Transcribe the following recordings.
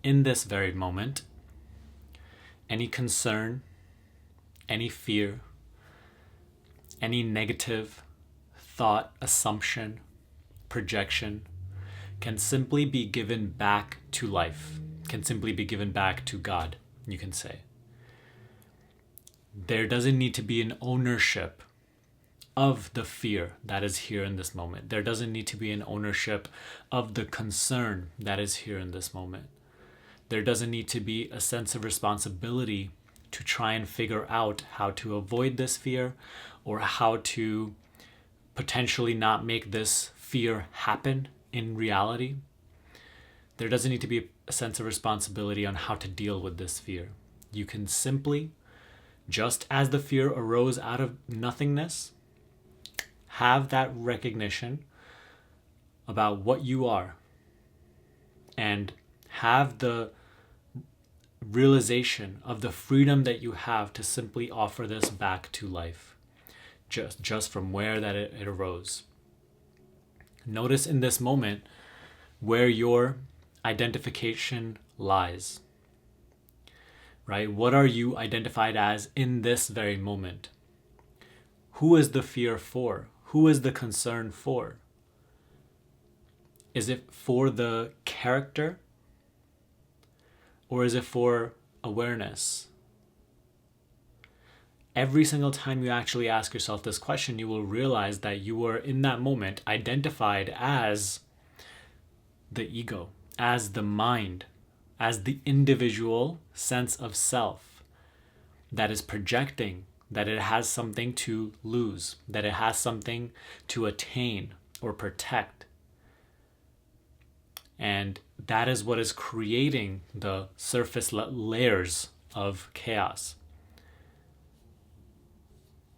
in this very moment, any concern, any fear, any negative thought, assumption, projection can simply be given back to life, can simply be given back to God, you can say. There doesn't need to be an ownership of the fear that is here in this moment. There doesn't need to be an ownership of the concern that is here in this moment. There doesn't need to be a sense of responsibility to try and figure out how to avoid this fear or how to potentially not make this fear happen in reality. There doesn't need to be a sense of responsibility on how to deal with this fear. You can simply, just as the fear arose out of nothingness, have that recognition about what you are and have the realization of the freedom that you have to simply offer this back to life, just from where that it arose. Notice in this moment where your identification lies, right? What are you identified as in this very moment? Who is the fear for? Who is the concern for? Is it for the character? Or is it for awareness? Every single time you actually ask yourself this question, you will realize that you are in that moment identified as the ego, as the mind, as the individual sense of self that is projecting that it has something to lose, that it has something to attain or protect. And that is what is creating the surface layers of chaos.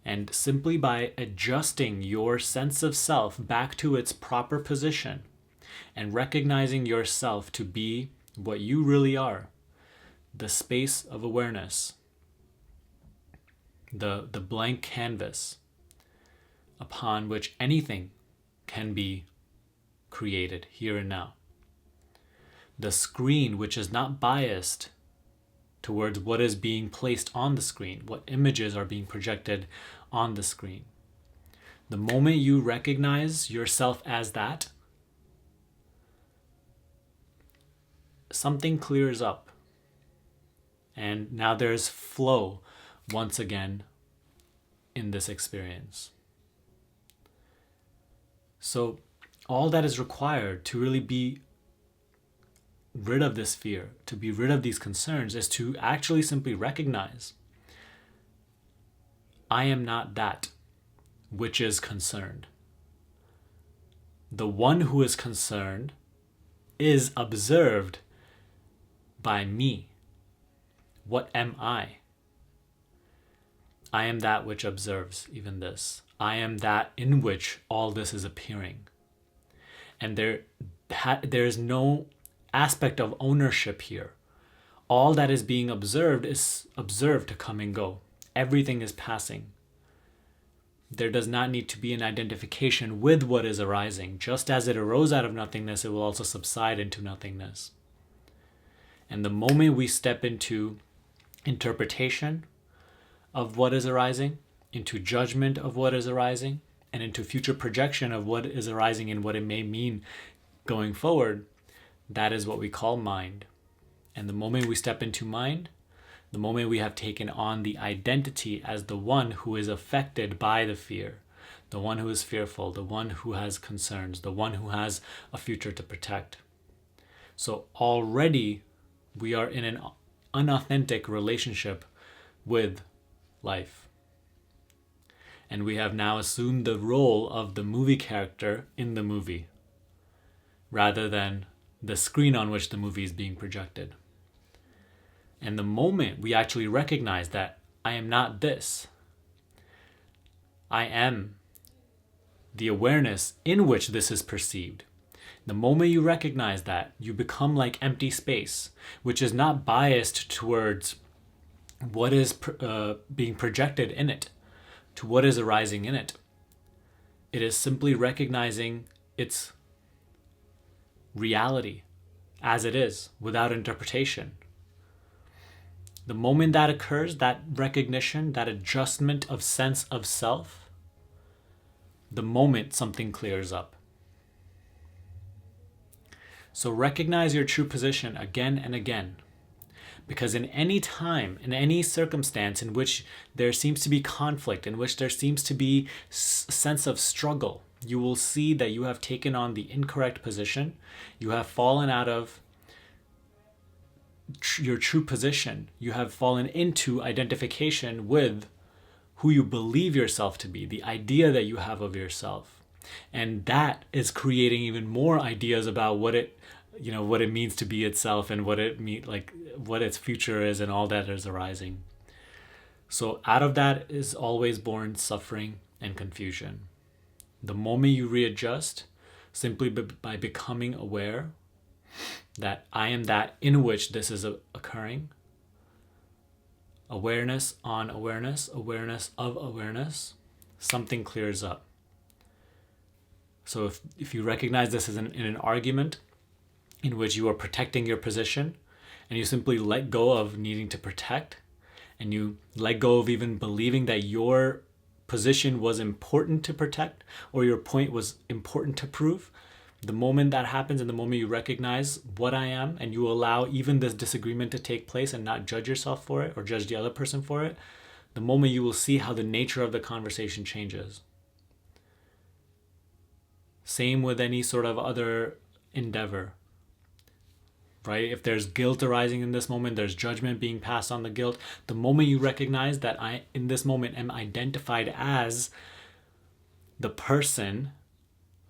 And simply by adjusting your sense of self back to its proper position and recognizing yourself to be what you really are, the space of awareness, the blank canvas upon which anything can be created here and now. The screen which is not biased towards what is being placed on the screen, what images are being projected on the screen. The moment you recognize yourself as that, something clears up. And now there's flow once again in this experience. So all that is required to really be rid of this fear, to be rid of these concerns, is to actually simply recognize, I am not that which is concerned. The one who is concerned is observed by me. What am I? I am that which observes even this. I am that in which all this is appearing. And there is no aspect of ownership here. All that is being observed is observed to come and go. Everything is passing. There does not need to be an identification with what is arising. Just as it arose out of nothingness, it will also subside into nothingness. And the moment we step into interpretation of what is arising, into judgment of what is arising, and into future projection of what is arising and what it may mean going forward, that is what we call mind. And the moment we step into mind, the moment we have taken on the identity as the one who is affected by the fear, the one who is fearful, the one who has concerns, the one who has a future to protect. So already we are in an unauthentic relationship with life. And we have now assumed the role of the movie character in the movie, rather than the screen on which the movie is being projected. And the moment we actually recognize that I am not this, I am the awareness in which this is perceived. The moment you recognize that, you become like empty space, which is not biased towards what is being projected in it, to what is arising in it. It is simply recognizing its reality as it is, without interpretation. The moment that occurs, that recognition, that adjustment of sense of self, the moment something clears up. So recognize your true position again and again. Because in any time, in any circumstance in which there seems to be conflict, in which there seems to be sense of struggle, you will see that you have taken on the incorrect position. You have fallen out of your true position. You have fallen into identification with who you believe yourself to be, the idea that you have of yourself. And that is creating even more ideas about what it means to be itself, and what its future is, and all that is arising. So out of that is always born suffering and confusion. The moment you readjust, simply by becoming aware that I am that in which this is occurring, awareness on awareness, awareness of awareness, something clears up. So if you recognize this as in an argument in which you are protecting your position, and you simply let go of needing to protect, and you let go of even believing that your position was important to protect, or your point was important to prove, the moment that happens, and the moment you recognize what I am, and you allow even this disagreement to take place and not judge yourself for it or judge the other person for it, the moment you will see how the nature of the conversation changes. Same with any sort of other endeavor, right? If there's guilt arising in this moment, there's judgment being passed on the guilt. The moment you recognize that I, in this moment, am identified as the person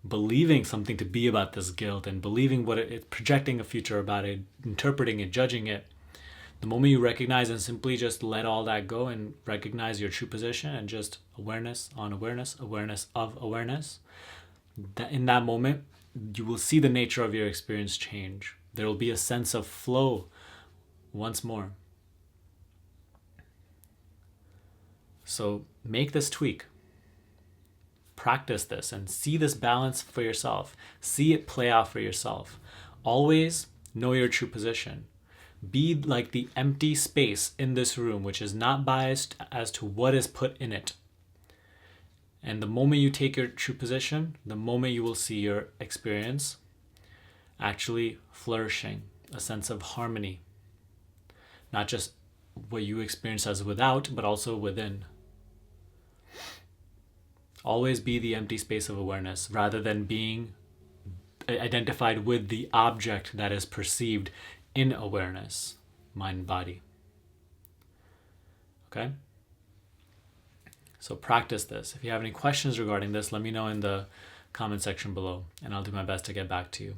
believing something to be about this guilt, and believing what it's projecting a future about it, interpreting it, judging it, the moment you recognize and simply just let all that go and recognize your true position, and just awareness on awareness, awareness of awareness, that in that moment, you will see the nature of your experience change. There will be a sense of flow once more. So make this tweak. Practice this and see this balance for yourself. See it play out for yourself. Always know your true position. Be like the empty space in this room, which is not biased as to what is put in it. And the moment you take your true position, the moment you will see your experience actually flourishing, a sense of harmony. Not just what you experience as without, but also within. Always be the empty space of awareness, rather than being identified with the object that is perceived in awareness, mind, body. Okay? So practice this. If you have any questions regarding this, let me know in the comment section below, and I'll do my best to get back to you.